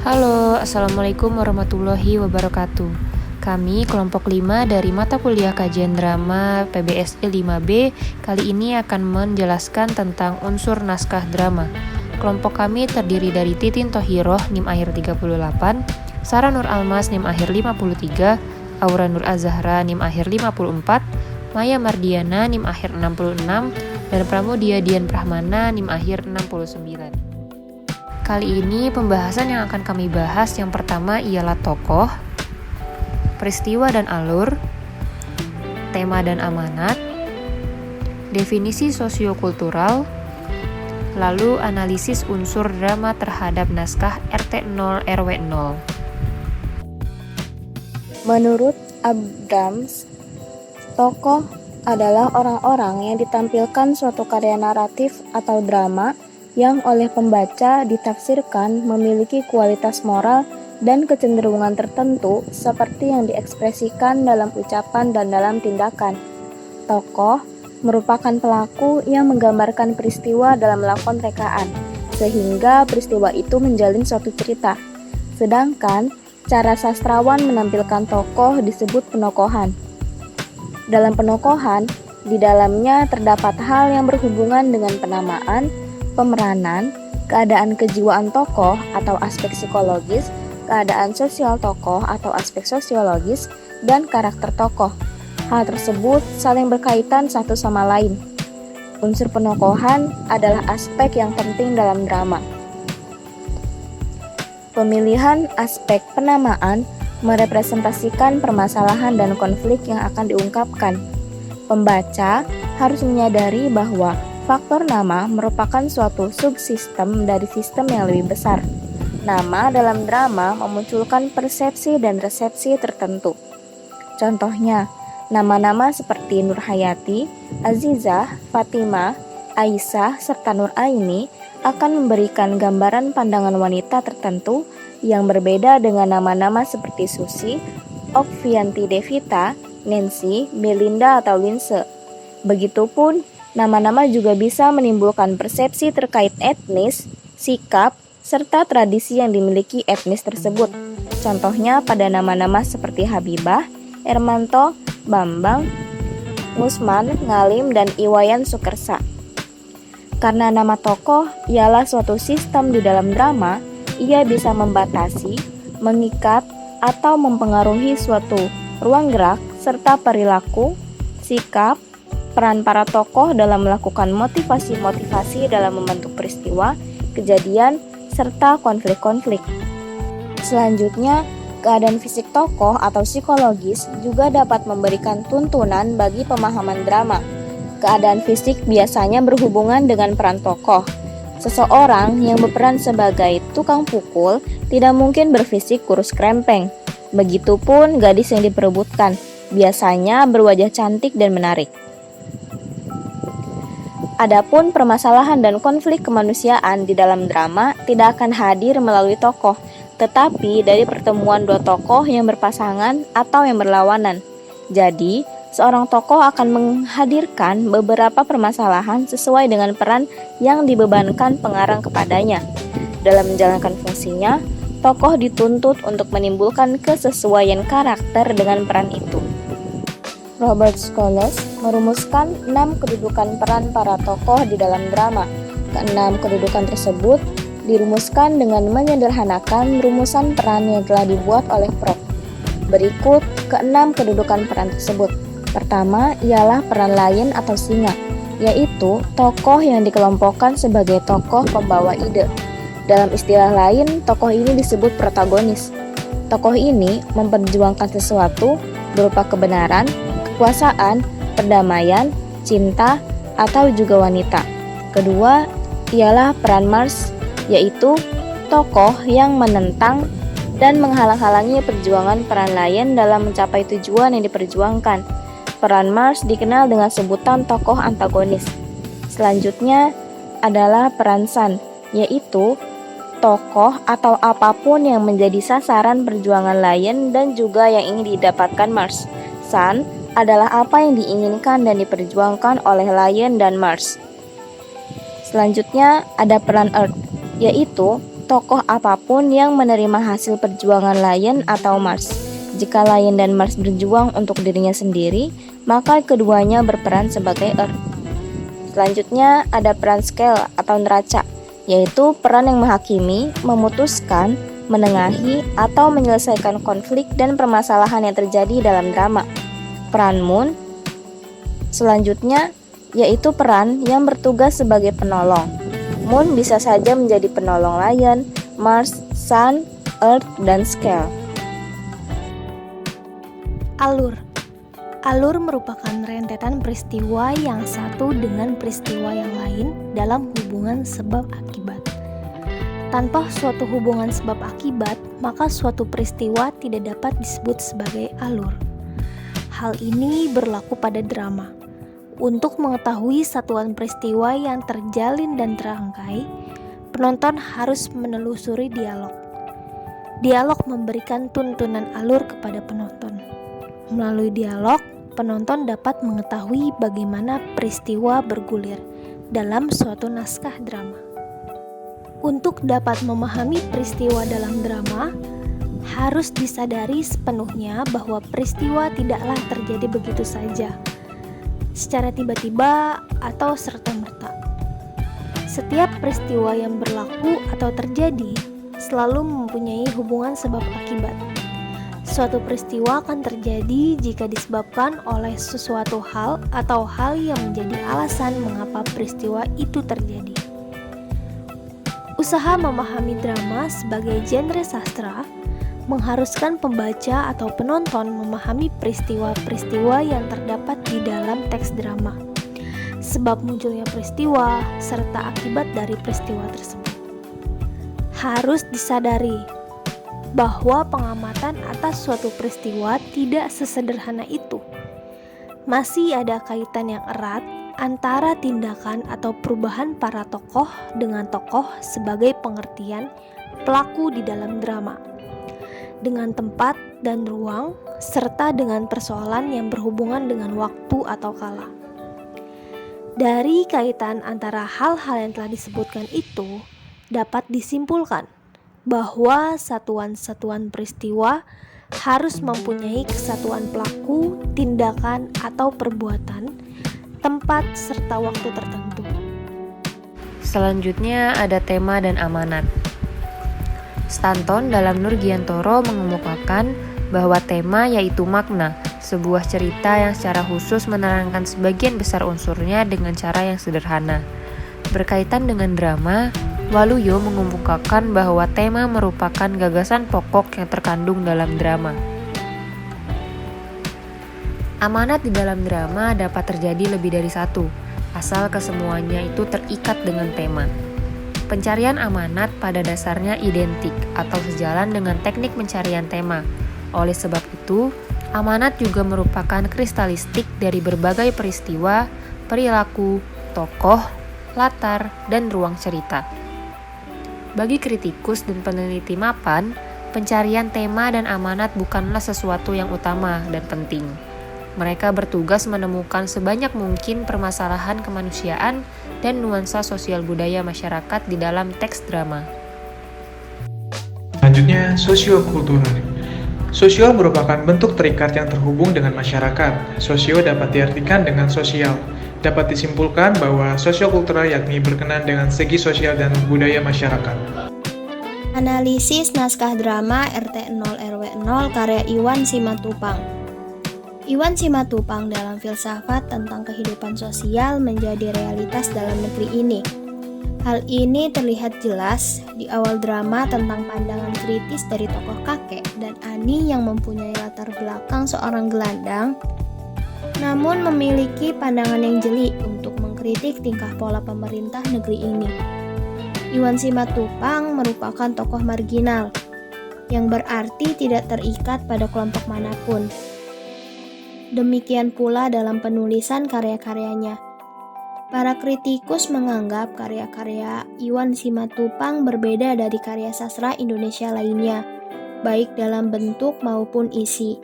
Halo, Assalamualaikum warahmatullahi wabarakatuh. Kami kelompok 5 dari mata kuliah kajian drama PBSI 5B kali ini akan menjelaskan tentang unsur naskah drama. Kelompok kami terdiri dari Titin Thohiroh NIM akhir 38, Sarah Nur Almas NIM akhir 53, Aura Nur Azahra NIM akhir 54, Maya Mardiana NIM akhir 66, dan Pramudia Dian Prahmana NIM akhir 69. Kali ini pembahasan yang akan kami bahas yang pertama ialah tokoh, peristiwa dan alur, tema dan amanat, definisi sosiokultural, lalu analisis unsur drama terhadap naskah RT 0 RW 0. Menurut Abrams, tokoh adalah orang-orang yang ditampilkan suatu karya naratif atau drama yang oleh pembaca ditafsirkan memiliki kualitas moral dan kecenderungan tertentu seperti yang diekspresikan dalam ucapan dan dalam tindakan. Tokoh merupakan pelaku yang menggambarkan peristiwa dalam lakon rekaan, sehingga peristiwa itu menjalin suatu cerita. Sedangkan cara sastrawan menampilkan tokoh disebut penokohan. Dalam penokohan, di dalamnya terdapat hal yang berhubungan dengan penamaan, pemeranan, keadaan kejiwaan tokoh atau aspek psikologis, keadaan sosial tokoh atau aspek sosiologis, dan karakter tokoh. Hal tersebut saling berkaitan satu sama lain. Unsur penokohan adalah aspek yang penting dalam drama. Pemilihan aspek penamaan merepresentasikan permasalahan dan konflik yang akan diungkapkan. Pembaca harus menyadari bahwa faktor nama merupakan suatu subsistem dari sistem yang lebih besar. Nama dalam drama memunculkan persepsi dan resepsi tertentu. Contohnya, nama-nama seperti Nur Hayati, Azizah, Fatimah, Aisyah, serta Nur Aini akan memberikan gambaran pandangan wanita tertentu yang berbeda dengan nama-nama seperti Susi, Okvianti Devita, Nancy, Belinda, atau Linse. Begitupun, nama-nama juga bisa menimbulkan persepsi terkait etnis, sikap, serta tradisi yang dimiliki etnis tersebut. Contohnya pada nama-nama seperti Habibah, Ermanto, Bambang, Musman, Ngalim, dan Iwayan Sukersa. Karena nama tokoh ialah suatu sistem di dalam drama, ia bisa membatasi, mengikat, atau mempengaruhi suatu ruang gerak serta perilaku, sikap, peran para tokoh dalam melakukan motivasi-motivasi dalam membentuk peristiwa, kejadian, serta konflik-konflik. Selanjutnya, keadaan fisik tokoh atau psikologis juga dapat memberikan tuntunan bagi pemahaman drama. Keadaan fisik biasanya berhubungan dengan peran tokoh. Seseorang yang berperan sebagai tukang pukul tidak mungkin berfisik kurus krempeng. Begitupun gadis yang diperebutkan, biasanya berwajah cantik dan menarik. Adapun permasalahan dan konflik kemanusiaan di dalam drama tidak akan hadir melalui tokoh, tetapi dari pertemuan dua tokoh yang berpasangan atau yang berlawanan. Jadi, seorang tokoh akan menghadirkan beberapa permasalahan sesuai dengan peran yang dibebankan pengarang kepadanya. Dalam menjalankan fungsinya, tokoh dituntut untuk menimbulkan kesesuaian karakter dengan peran itu. Robert Scholes merumuskan 6 kedudukan peran para tokoh di dalam drama. Keenam kedudukan tersebut dirumuskan dengan menyederhanakan rumusan peran yang telah dibuat oleh Prof. Berikut keenam kedudukan peran tersebut. Pertama ialah peran lain atau singa, yaitu tokoh yang dikelompokkan sebagai tokoh pembawa ide. Dalam istilah lain, tokoh ini disebut protagonis. Tokoh ini memperjuangkan sesuatu berupa kebenaran, kekuasaan, perdamaian, cinta, atau juga wanita. Kedua ialah peran Mars, yaitu tokoh yang menentang dan menghalang-halangi perjuangan peran lain dalam mencapai tujuan yang diperjuangkan. Peran Mars dikenal dengan sebutan tokoh antagonis. Selanjutnya adalah peran Sun, yaitu tokoh atau apapun yang menjadi sasaran perjuangan lain dan juga yang ingin didapatkan Mars. Sun adalah apa yang diinginkan dan diperjuangkan oleh Lion dan Mars. Selanjutnya ada peran Earth, yaitu tokoh apapun yang menerima hasil perjuangan Lion atau Mars. Jika Lion dan Mars berjuang untuk dirinya sendiri, maka keduanya berperan sebagai Earth. Selanjutnya ada peran Scale atau neraca, yaitu peran yang menghakimi, memutuskan, menengahi, atau menyelesaikan konflik dan permasalahan yang terjadi dalam drama. Peran Moon selanjutnya yaitu peran yang bertugas sebagai penolong. Moon bisa saja menjadi penolong Lion, Mars, Sun, Earth, dan Scale. Alur merupakan rentetan peristiwa yang satu dengan peristiwa yang lain dalam hubungan sebab akibat. Tanpa suatu hubungan sebab akibat, maka suatu peristiwa tidak dapat disebut sebagai alur. Hal ini berlaku pada drama. Untuk mengetahui satuan peristiwa yang terjalin dan terangkai, penonton harus menelusuri dialog. Dialog memberikan tuntunan alur kepada penonton. Melalui dialog, penonton dapat mengetahui bagaimana peristiwa bergulir dalam suatu naskah drama. Untuk dapat memahami peristiwa dalam drama, harus disadari sepenuhnya bahwa peristiwa tidaklah terjadi begitu saja, secara tiba-tiba atau serta-merta. Setiap peristiwa yang berlaku atau terjadi selalu mempunyai hubungan sebab akibat. Suatu peristiwa akan terjadi jika disebabkan oleh sesuatu hal atau hal yang menjadi alasan mengapa peristiwa itu terjadi. Usaha memahami drama sebagai genre sastra mengharuskan pembaca atau penonton memahami peristiwa-peristiwa yang terdapat di dalam teks drama, sebab munculnya peristiwa serta akibat dari peristiwa tersebut. Harus disadari bahwa pengamatan atas suatu peristiwa tidak sesederhana itu. Masih ada kaitan yang erat antara tindakan atau perubahan para tokoh dengan tokoh sebagai pengertian pelaku di dalam drama, dengan tempat dan ruang, serta dengan persoalan yang berhubungan dengan waktu atau kala. Dari kaitan antara hal-hal yang telah disebutkan itu, dapat disimpulkan bahwa satuan-satuan peristiwa harus mempunyai kesatuan pelaku, tindakan, atau perbuatan, tempat, serta waktu tertentu. Selanjutnya ada tema dan amanat. Stanton dalam Nurgiantoro mengemukakan bahwa tema yaitu makna, sebuah cerita yang secara khusus menerangkan sebagian besar unsurnya dengan cara yang sederhana. Berkaitan dengan drama, Waluyo mengemukakan bahwa tema merupakan gagasan pokok yang terkandung dalam drama. Amanat di dalam drama dapat terjadi lebih dari satu, asal kesemuanya itu terikat dengan tema. Pencarian amanat pada dasarnya identik atau sejalan dengan teknik pencarian tema. Oleh sebab itu, amanat juga merupakan kristalistik dari berbagai peristiwa, perilaku, tokoh, latar, dan ruang cerita. Bagi kritikus dan peneliti mapan, pencarian tema dan amanat bukanlah sesuatu yang utama dan penting. Mereka bertugas menemukan sebanyak mungkin permasalahan kemanusiaan dan nuansa sosial budaya masyarakat di dalam teks drama. Selanjutnya, sosiokultural. Sosio merupakan bentuk terikat yang terhubung dengan masyarakat. Sosio dapat diartikan dengan sosial. Dapat disimpulkan bahwa sosiokultural yakni berkenan dengan segi sosial dan budaya masyarakat. Analisis naskah drama RT0 RW0 karya Iwan Simatupang. Iwan Simatupang dalam filsafat tentang kehidupan sosial menjadi realitas dalam negeri ini. Hal ini terlihat jelas di awal drama tentang pandangan kritis dari tokoh kakek dan Ani yang mempunyai latar belakang seorang gelandang, namun memiliki pandangan yang jeli untuk mengkritik tingkah pola pemerintah negeri ini. Iwan Simatupang merupakan tokoh marginal, yang berarti tidak terikat pada kelompok manapun. Demikian pula dalam penulisan karya-karyanya. Para kritikus menganggap karya-karya Iwan Simatupang berbeda dari karya sastra Indonesia lainnya, baik dalam bentuk maupun isi.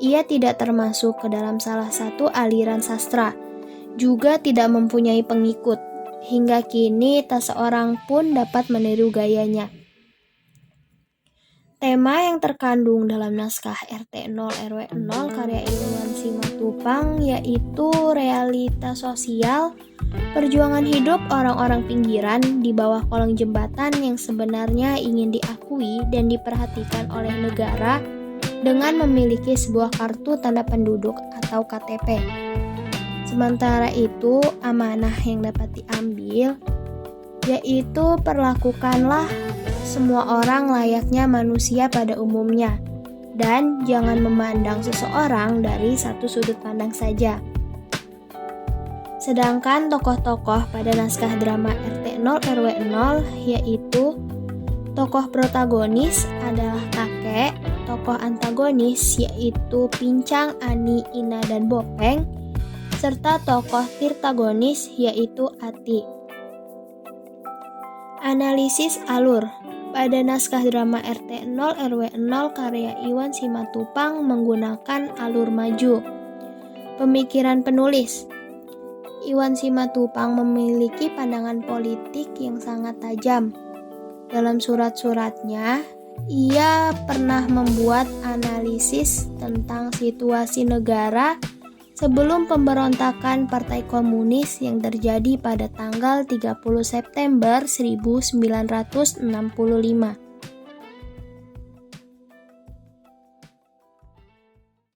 Ia tidak termasuk ke dalam salah satu aliran sastra, juga tidak mempunyai pengikut. Hingga kini tak seorang pun dapat meniru gayanya. Tema yang terkandung dalam naskah RT 0 RW 0 karya Iwan Simatupang yaitu realitas sosial, perjuangan hidup orang-orang pinggiran di bawah kolong jembatan yang sebenarnya ingin diakui dan diperhatikan oleh negara dengan memiliki sebuah kartu tanda penduduk atau KTP. Sementara itu, amanah yang dapat diambil yaitu perlakukanlah semua orang layaknya manusia pada umumnya, dan jangan memandang seseorang dari satu sudut pandang saja. Sedangkan tokoh-tokoh pada naskah drama RT 0 RW 0 yaitu tokoh protagonis adalah kakek, tokoh antagonis yaitu Pincang, Ani, Ina, dan Bopeng, serta tokoh tirtagonis yaitu Ati. Analisis alur. Pada naskah drama RT 0 RW 0 karya Iwan Simatupang menggunakan alur maju. Pemikiran penulis. Iwan Simatupang memiliki pandangan politik yang sangat tajam. Dalam surat-suratnya, ia pernah membuat analisis tentang situasi negara sebelum pemberontakan Partai Komunis yang terjadi pada tanggal 30 September 1965.